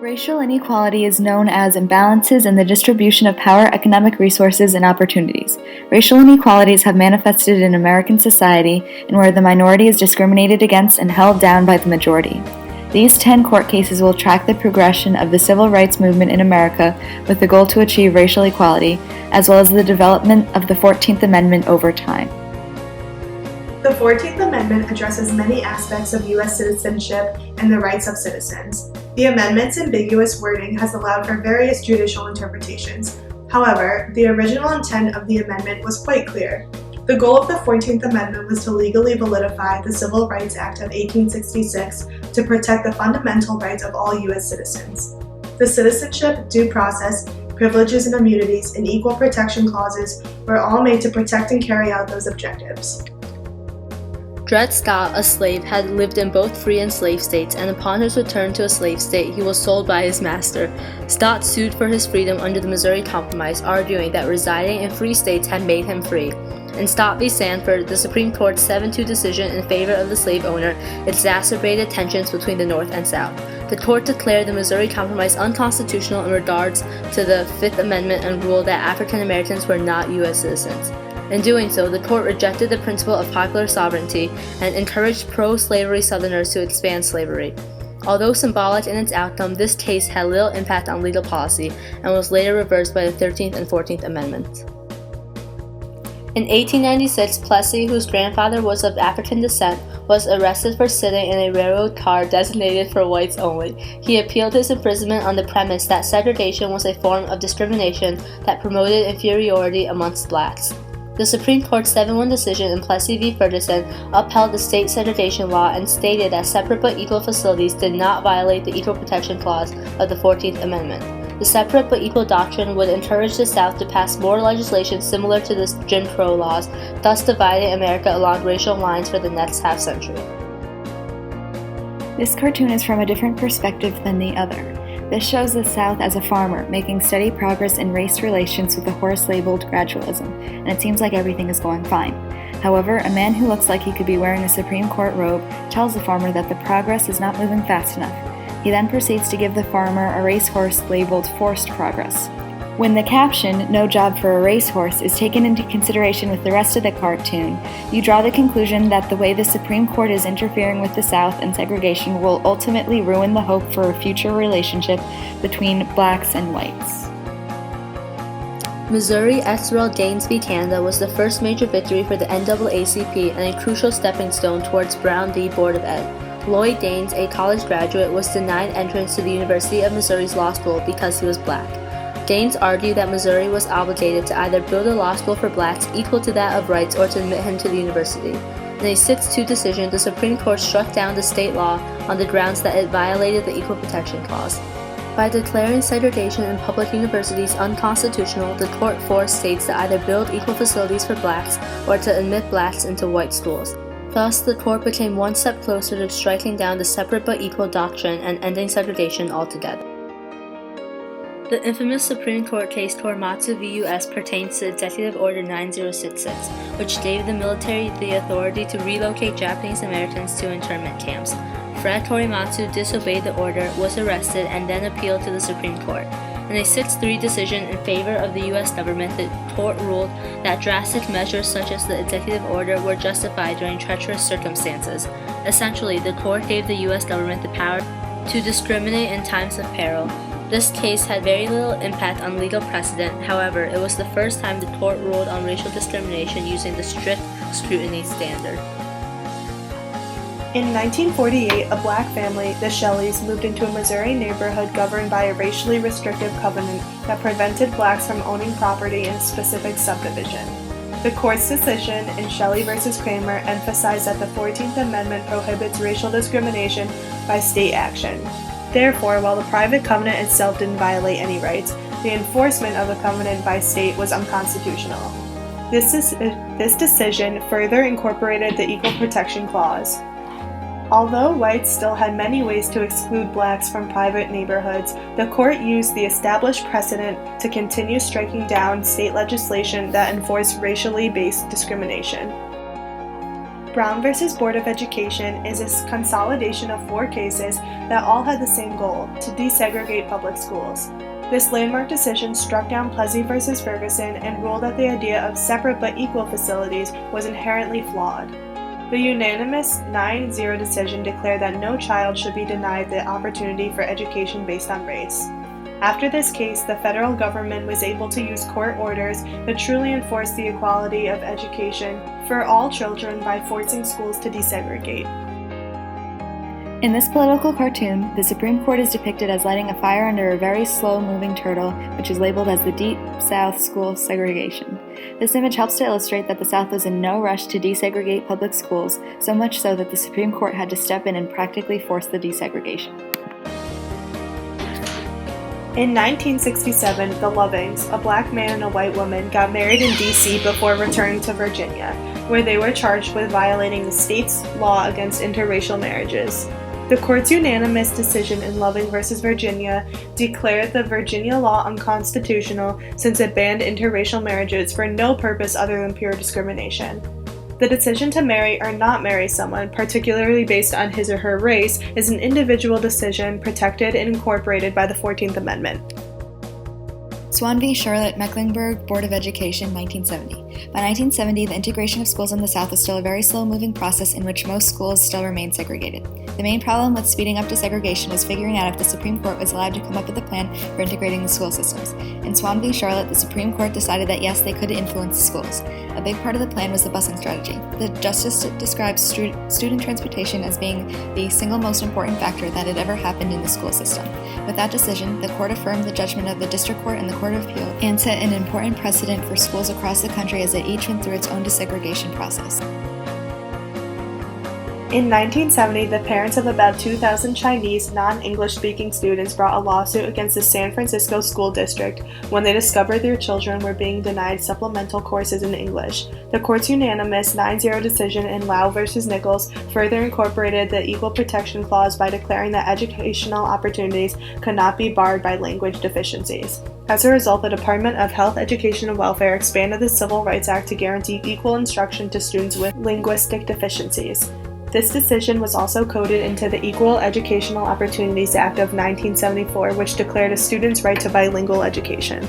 Racial inequality is known as imbalances in the distribution of power, economic resources, and opportunities. Racial inequalities have manifested in American society and where the minority is discriminated against and held down by the majority. These 10 court cases will track the progression of the civil rights movement in America with the goal to achieve racial equality, as well as the development of the 14th Amendment over time. The 14th Amendment addresses many aspects of U.S. citizenship and the rights of citizens. The amendment's ambiguous wording has allowed for various judicial interpretations. However, the original intent of the amendment was quite clear. The goal of the 14th Amendment was to legally validify the Civil Rights Act of 1866 to protect the fundamental rights of all U.S. citizens. The citizenship, due process, privileges and immunities, and equal protection clauses were all made to protect and carry out those objectives. Dred Scott, a slave, had lived in both free and slave states, and upon his return to a slave state, he was sold by his master. Scott sued for his freedom under the Missouri Compromise, arguing that residing in free states had made him free. In Stott v. Sanford, the Supreme Court's 7-2 decision in favor of the slave owner exacerbated tensions between the North and South. The court declared the Missouri Compromise unconstitutional in regards to the Fifth Amendment and ruled that African Americans were not U.S. citizens. In doing so, the court rejected the principle of popular sovereignty and encouraged pro-slavery Southerners to expand slavery. Although symbolic in its outcome, this case had little impact on legal policy and was later reversed by the 13th and 14th Amendments. In 1896, Plessy, whose grandfather was of African descent, was arrested for sitting in a railroad car designated for whites only. He appealed his imprisonment on the premise that segregation was a form of discrimination that promoted inferiority amongst blacks. The Supreme Court's 7-1 decision in Plessy v. Ferguson upheld the state segregation law and stated that separate but equal facilities did not violate the Equal Protection Clause of the 14th Amendment. The separate but equal doctrine would encourage the South to pass more legislation similar to the Jim Crow laws, thus dividing America along racial lines for the next half-century. This cartoon is from a different perspective than the other. This shows the South as a farmer, making steady progress in race relations with the horse-labeled gradualism, and it seems like everything is going fine. However, a man who looks like he could be wearing a Supreme Court robe tells the farmer that the progress is not moving fast enough. He then proceeds to give the farmer a racehorse labeled Forced Progress. When the caption, "No job for a racehorse," is taken into consideration with the rest of the cartoon, you draw the conclusion that the way the Supreme Court is interfering with the South and segregation will ultimately ruin the hope for a future relationship between blacks and whites. Missouri Earl Gaines v. Canada was the first major victory for the NAACP and a crucial stepping stone towards Brown v. Board of Ed. Lloyd Gaines, a college graduate, was denied entrance to the University of Missouri's law school because he was black. Gaines argued that Missouri was obligated to either build a law school for blacks equal to that of whites or to admit him to the university. In a 6-2 decision, the Supreme Court struck down the state law on the grounds that it violated the Equal Protection Clause. By declaring segregation in public universities unconstitutional, the court forced states to either build equal facilities for blacks or to admit blacks into white schools. Thus, the court became one step closer to striking down the separate but equal doctrine and ending segregation altogether. The infamous Supreme Court case Korematsu v. U.S. pertains to Executive Order 9066, which gave the military the authority to relocate Japanese Americans to internment camps. Fred Korematsu disobeyed the order, was arrested, and then appealed to the Supreme Court. In a 6-3 decision in favor of the U.S. government, the court ruled that drastic measures such as the executive order were justified during treacherous circumstances. Essentially, the court gave the U.S. government the power to discriminate in times of peril. This case had very little impact on legal precedent. However, it was the first time the court ruled on racial discrimination using the strict scrutiny standard. In 1948, a black family, the Shelleys, moved into a Missouri neighborhood governed by a racially restrictive covenant that prevented blacks from owning property in a specific subdivision. The court's decision in Shelley v. Kramer emphasized that the 14th Amendment prohibits racial discrimination by state action. Therefore, while the private covenant itself didn't violate any rights, the enforcement of the covenant by state was unconstitutional. This decision further incorporated the Equal Protection Clause. Although whites still had many ways to exclude blacks from private neighborhoods, the court used the established precedent to continue striking down state legislation that enforced racially based discrimination. Brown v. Board of Education is a consolidation of 4 cases that all had the same goal, to desegregate public schools. This landmark decision struck down Plessy v. Ferguson and ruled that the idea of separate but equal facilities was inherently flawed. The unanimous 9-0 decision declared that no child should be denied the opportunity for education based on race. After this case, the federal government was able to use court orders that truly enforced the equality of education for all children by forcing schools to desegregate. In this political cartoon, the Supreme Court is depicted as lighting a fire under a very slow-moving turtle, which is labeled as the Deep South School Segregation. This image helps to illustrate that the South was in no rush to desegregate public schools, so much so that the Supreme Court had to step in and practically force the desegregation. In 1967, the Lovings, a black man and a white woman, got married in D.C. before returning to Virginia, where they were charged with violating the state's law against interracial marriages. The court's unanimous decision in Loving v. Virginia declared the Virginia law unconstitutional since it banned interracial marriages for no purpose other than pure discrimination. The decision to marry or not marry someone, particularly based on his or her race, is an individual decision protected and incorporated by the 14th Amendment. Swan v. Charlotte Mecklenburg Board of Education, 1970. By 1970, the integration of schools in the South was still a very slow-moving process in which most schools still remained segregated. The main problem with speeding up desegregation was figuring out if the Supreme Court was allowed to come up with a plan for integrating the school systems. In Swan v. Charlotte, the Supreme Court decided that yes, they could influence the schools. A big part of the plan was the busing strategy. The justice describes student transportation as being the single most important factor that had ever happened in the school system. With that decision, the court affirmed the judgment of the District Court and the Court of Appeal and set an important precedent for schools across the country as they each went through its own desegregation process. In 1970, the parents of about 2,000 Chinese non-English speaking students brought a lawsuit against the San Francisco School District when they discovered their children were being denied supplemental courses in English. The court's unanimous 9-0 decision in Lau v. Nichols further incorporated the Equal Protection Clause by declaring that educational opportunities could not be barred by language deficiencies. As a result, the Department of Health, Education, and Welfare expanded the Civil Rights Act to guarantee equal instruction to students with linguistic deficiencies. This decision was also coded into the Equal Educational Opportunities Act of 1974, which declared a student's right to bilingual education.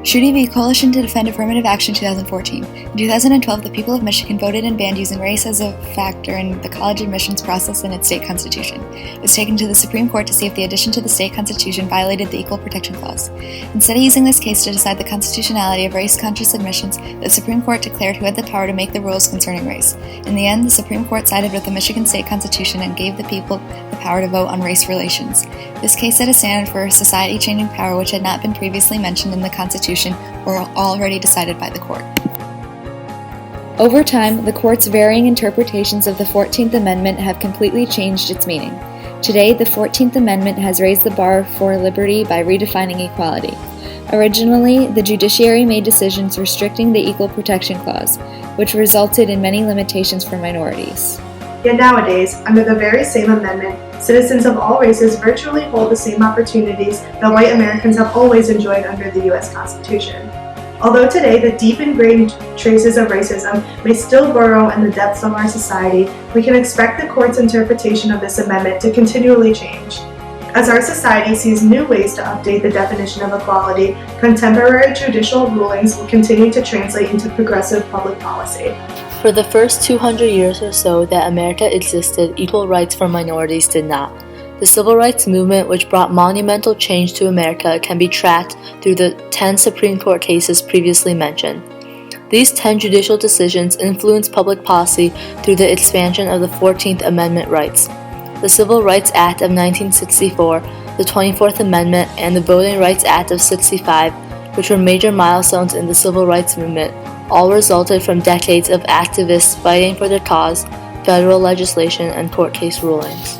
Schuette v. Coalition to Defend Affirmative Action, 2014. In 2012, the people of Michigan voted and banned using race as a factor in the college admissions process in its state constitution. It was taken to the Supreme Court to see if the addition to the state constitution violated the Equal Protection Clause. Instead of using this case to decide the constitutionality of race-conscious admissions, the Supreme Court declared who had the power to make the rules concerning race. In the end, the Supreme Court sided with the Michigan state constitution and gave the people the power to vote on race relations. This case set a standard for society-changing power which had not been previously mentioned in the Constitution or already decided by the court. Over time, the court's varying interpretations of the 14th Amendment have completely changed its meaning. Today, the 14th Amendment has raised the bar for liberty by redefining equality. Originally, the judiciary made decisions restricting the Equal Protection Clause, which resulted in many limitations for minorities. Yet nowadays, under the very same amendment, citizens of all races virtually hold the same opportunities that white Americans have always enjoyed under the U.S. Constitution. Although today the deep ingrained traces of racism may still burrow in the depths of our society, we can expect the court's interpretation of this amendment to continually change. As our society sees new ways to update the definition of equality, contemporary judicial rulings will continue to translate into progressive public policy. For the first 200 years or so that America existed, equal rights for minorities did not. The Civil Rights Movement, which brought monumental change to America, can be tracked through the 10 Supreme Court cases previously mentioned. These 10 judicial decisions influenced public policy through the expansion of the 14th Amendment rights. The Civil Rights Act of 1964, the 24th Amendment, and the Voting Rights Act of 65, which were major milestones in the Civil Rights Movement, all resulted from decades of activists fighting for their cause, federal legislation, and court case rulings.